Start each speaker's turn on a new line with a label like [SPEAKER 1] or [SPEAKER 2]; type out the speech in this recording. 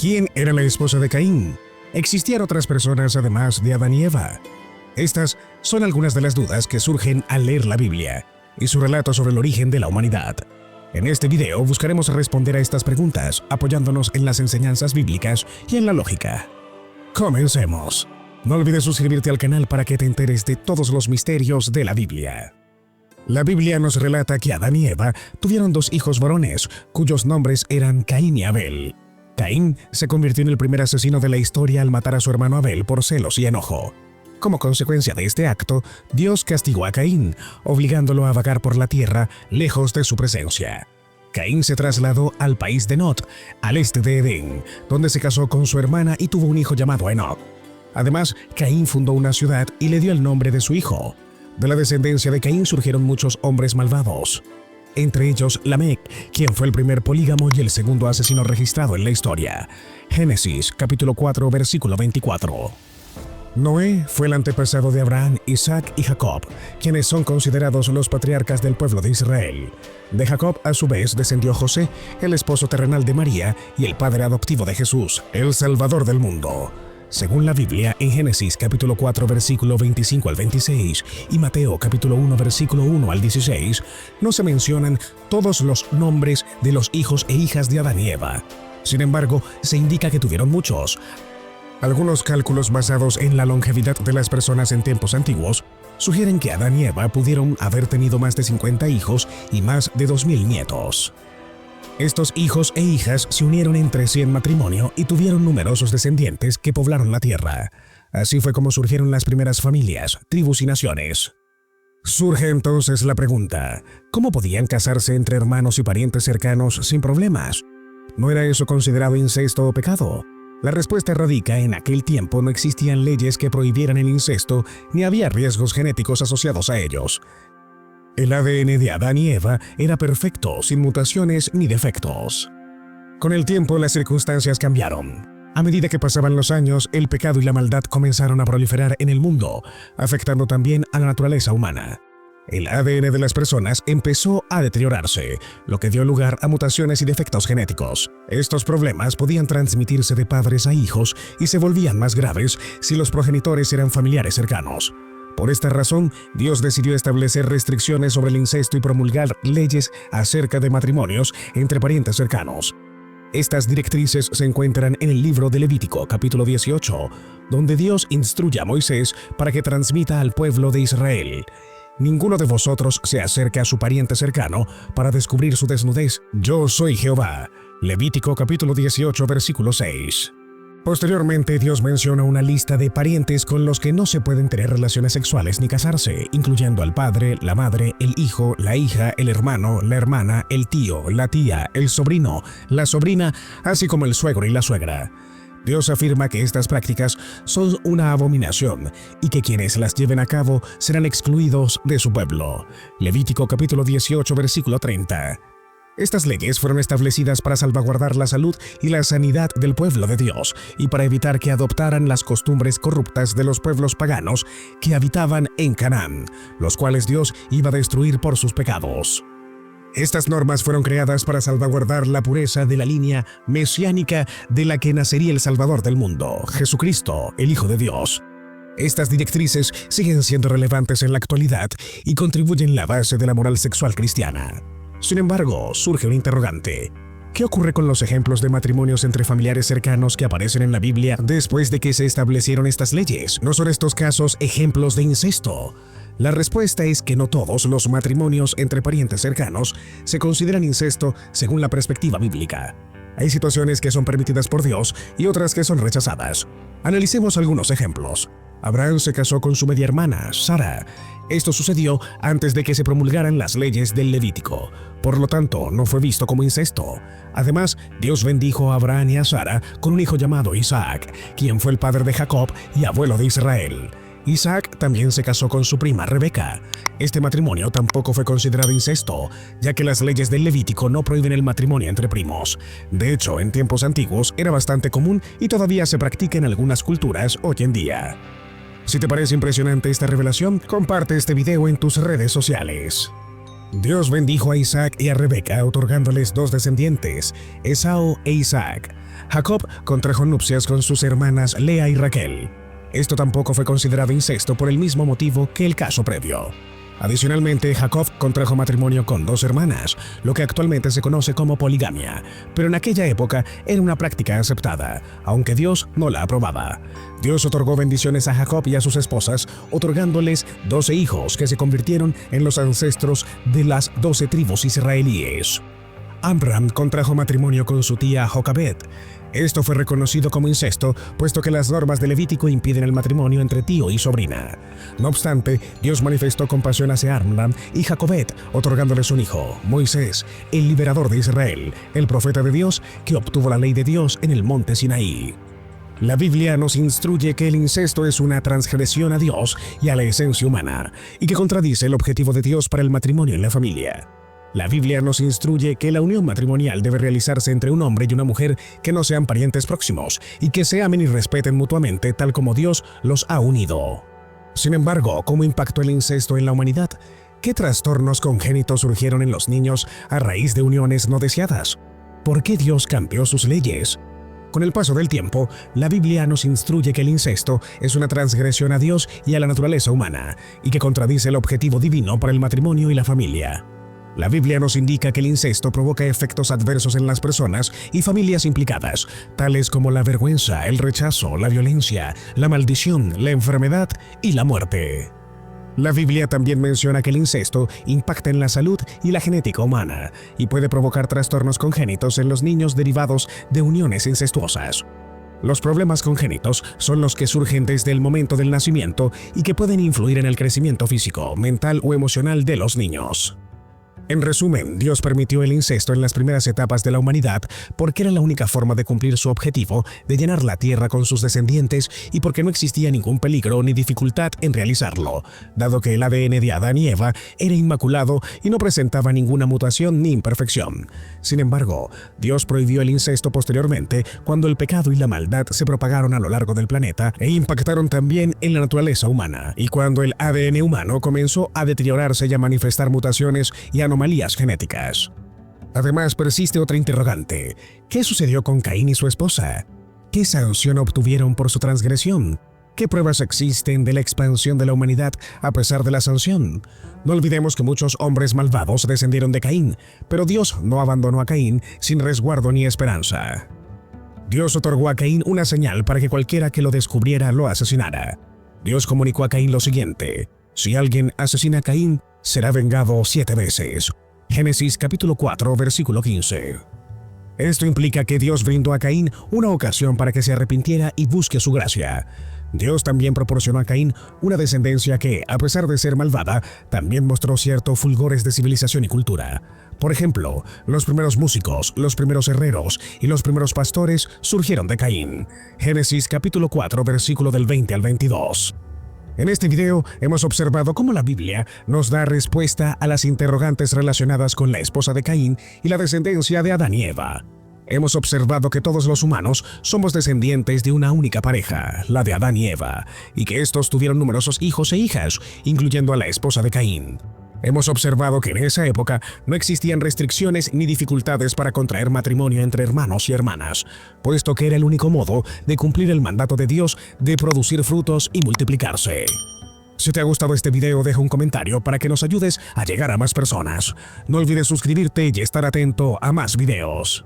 [SPEAKER 1] ¿Quién era la esposa de Caín? ¿Existían otras personas además de Adán y Eva? Estas son algunas de las dudas que surgen al leer la Biblia y su relato sobre el origen de la humanidad. En este video buscaremos responder a estas preguntas apoyándonos en las enseñanzas bíblicas y en la lógica. Comencemos. No olvides suscribirte al canal para que te enteres de todos los misterios de la Biblia. La Biblia nos relata que Adán y Eva tuvieron dos hijos varones, cuyos nombres eran Caín y Abel. Caín se convirtió en el primer asesino de la historia al matar a su hermano Abel por celos y enojo. Como consecuencia de este acto, Dios castigó a Caín, obligándolo a vagar por la tierra lejos de su presencia. Caín se trasladó al país de Nod, al este de Edén, donde se casó con su hermana y tuvo un hijo llamado Enoc. Además, Caín fundó una ciudad y le dio el nombre de su hijo. De la descendencia de Caín surgieron muchos hombres malvados, entre ellos Lamec, quien fue el primer polígamo y el segundo asesino registrado en la historia. Génesis, capítulo 4, versículo 24. Noé fue el antepasado de Abraham, Isaac y Jacob, quienes son considerados los patriarcas del pueblo de Israel. De Jacob, a su vez, descendió José, el esposo terrenal de María y el padre adoptivo de Jesús, el Salvador del mundo. Según la Biblia, en Génesis capítulo 4, versículo 25 al 26 y Mateo capítulo 1, versículo 1 al 16, no se mencionan todos los nombres de los hijos e hijas de Adán y Eva. Sin embargo, se indica que tuvieron muchos. Algunos cálculos basados en la longevidad de las personas en tiempos antiguos sugieren que Adán y Eva pudieron haber tenido más de 50 hijos y más de 2000 nietos. Estos hijos e hijas se unieron entre sí en matrimonio y tuvieron numerosos descendientes que poblaron la tierra. Así fue como surgieron las primeras familias, tribus y naciones. Surge entonces la pregunta, ¿cómo podían casarse entre hermanos y parientes cercanos sin problemas? ¿No era eso considerado incesto o pecado? La respuesta radica en aquel tiempo no existían leyes que prohibieran el incesto ni había riesgos genéticos asociados a ellos. El ADN de Adán y Eva era perfecto, sin mutaciones ni defectos. Con el tiempo las circunstancias cambiaron. A medida que pasaban los años, el pecado y la maldad comenzaron a proliferar en el mundo, afectando también a la naturaleza humana. El ADN de las personas empezó a deteriorarse, lo que dio lugar a mutaciones y defectos genéticos. Estos problemas podían transmitirse de padres a hijos y se volvían más graves si los progenitores eran familiares cercanos. Por esta razón, Dios decidió establecer restricciones sobre el incesto y promulgar leyes acerca de matrimonios entre parientes cercanos. Estas directrices se encuentran en el libro de Levítico, capítulo 18, donde Dios instruye a Moisés para que transmita al pueblo de Israel: ninguno de vosotros se acerque a su pariente cercano para descubrir su desnudez. Yo soy Jehová. Levítico capítulo 18, versículo 6. Posteriormente, Dios menciona una lista de parientes con los que no se pueden tener relaciones sexuales ni casarse, incluyendo al padre, la madre, el hijo, la hija, el hermano, la hermana, el tío, la tía, el sobrino, la sobrina, así como el suegro y la suegra. Dios afirma que estas prácticas son una abominación y que quienes las lleven a cabo serán excluidos de su pueblo. Levítico capítulo 18, versículo 30. Estas leyes fueron establecidas para salvaguardar la salud y la sanidad del pueblo de Dios y para evitar que adoptaran las costumbres corruptas de los pueblos paganos que habitaban en Canaán, los cuales Dios iba a destruir por sus pecados. Estas normas fueron creadas para salvaguardar la pureza de la línea mesiánica de la que nacería el Salvador del mundo, Jesucristo, el Hijo de Dios. Estas directrices siguen siendo relevantes en la actualidad y contribuyen a la base de la moral sexual cristiana. Sin embargo, surge un interrogante. ¿Qué ocurre con los ejemplos de matrimonios entre familiares cercanos que aparecen en la Biblia después de que se establecieron estas leyes? ¿No son estos casos ejemplos de incesto? La respuesta es que no todos los matrimonios entre parientes cercanos se consideran incesto según la perspectiva bíblica. Hay situaciones que son permitidas por Dios y otras que son rechazadas. Analicemos algunos ejemplos. Abraham se casó con su media hermana, Sara. Esto sucedió antes de que se promulgaran las leyes del Levítico. Por lo tanto, no fue visto como incesto. Además, Dios bendijo a Abraham y a Sara con un hijo llamado Isaac, quien fue el padre de Jacob y abuelo de Israel. Isaac también se casó con su prima Rebeca. Este matrimonio tampoco fue considerado incesto, ya que las leyes del Levítico no prohíben el matrimonio entre primos. De hecho, en tiempos antiguos era bastante común y todavía se practica en algunas culturas hoy en día. Si te parece impresionante esta revelación, comparte este video en tus redes sociales. Dios bendijo a Isaac y a Rebeca otorgándoles dos descendientes, Esaú e Isaac. Jacob contrajo nupcias con sus hermanas Lea y Raquel. Esto tampoco fue considerado incesto por el mismo motivo que el caso previo. Adicionalmente, Jacob contrajo matrimonio con 2 hermanas, lo que actualmente se conoce como poligamia, pero en aquella época era una práctica aceptada, aunque Dios no la aprobaba. Dios otorgó bendiciones a Jacob y a sus esposas, otorgándoles 12 hijos que se convirtieron en los ancestros de las 12 tribus israelíes. Amram contrajo matrimonio con su tía Jocabed. Esto fue reconocido como incesto, puesto que las normas de Levítico impiden el matrimonio entre tío y sobrina. No obstante, Dios manifestó compasión hacia Amram y Jocabed, otorgándoles un hijo, Moisés, el liberador de Israel, el profeta de Dios que obtuvo la ley de Dios en el monte Sinaí. La Biblia nos instruye que el incesto es una transgresión a Dios y a la esencia humana, y que contradice el objetivo de Dios para el matrimonio en la familia. La Biblia nos instruye que la unión matrimonial debe realizarse entre un hombre y una mujer que no sean parientes próximos y que se amen y respeten mutuamente tal como Dios los ha unido. Sin embargo, ¿cómo impactó el incesto en la humanidad? ¿Qué trastornos congénitos surgieron en los niños a raíz de uniones no deseadas? ¿Por qué Dios cambió sus leyes? Con el paso del tiempo, la Biblia nos instruye que el incesto es una transgresión a Dios y a la naturaleza humana y que contradice el objetivo divino para el matrimonio y la familia. La Biblia nos indica que el incesto provoca efectos adversos en las personas y familias implicadas, tales como la vergüenza, el rechazo, la violencia, la maldición, la enfermedad y la muerte. La Biblia también menciona que el incesto impacta en la salud y la genética humana y puede provocar trastornos congénitos en los niños derivados de uniones incestuosas. Los problemas congénitos son los que surgen desde el momento del nacimiento y que pueden influir en el crecimiento físico, mental o emocional de los niños. En resumen, Dios permitió el incesto en las primeras etapas de la humanidad porque era la única forma de cumplir su objetivo de llenar la tierra con sus descendientes y porque no existía ningún peligro ni dificultad en realizarlo, dado que el ADN de Adán y Eva era inmaculado y no presentaba ninguna mutación ni imperfección. Sin embargo, Dios prohibió el incesto posteriormente cuando el pecado y la maldad se propagaron a lo largo del planeta e impactaron también en la naturaleza humana, y cuando el ADN humano comenzó a deteriorarse y a manifestar mutaciones y anomalías genéticas. Además, persiste otra interrogante. ¿Qué sucedió con Caín y su esposa? ¿Qué sanción obtuvieron por su transgresión? ¿Qué pruebas existen de la expansión de la humanidad a pesar de la sanción? No olvidemos que muchos hombres malvados descendieron de Caín, pero Dios no abandonó a Caín sin resguardo ni esperanza. Dios otorgó a Caín una señal para que cualquiera que lo descubriera lo asesinara. Dios comunicó a Caín lo siguiente: si alguien asesina a Caín, será vengado 7 veces. Génesis capítulo 4, versículo 15. Esto implica que Dios brindó a Caín una ocasión para que se arrepintiera y busque su gracia. Dios también proporcionó a Caín una descendencia que, a pesar de ser malvada, también mostró ciertos fulgores de civilización y cultura. Por ejemplo, los primeros músicos, los primeros herreros y los primeros pastores surgieron de Caín. Génesis capítulo 4, versículo del 20 al 22. En este video hemos observado cómo la Biblia nos da respuesta a las interrogantes relacionadas con la esposa de Caín y la descendencia de Adán y Eva. Hemos observado que todos los humanos somos descendientes de una única pareja, la de Adán y Eva, y que estos tuvieron numerosos hijos e hijas, incluyendo a la esposa de Caín. Hemos observado que en esa época no existían restricciones ni dificultades para contraer matrimonio entre hermanos y hermanas, puesto que era el único modo de cumplir el mandato de Dios de producir frutos y multiplicarse. Si te ha gustado este video, deja un comentario para que nos ayudes a llegar a más personas. No olvides suscribirte y estar atento a más videos.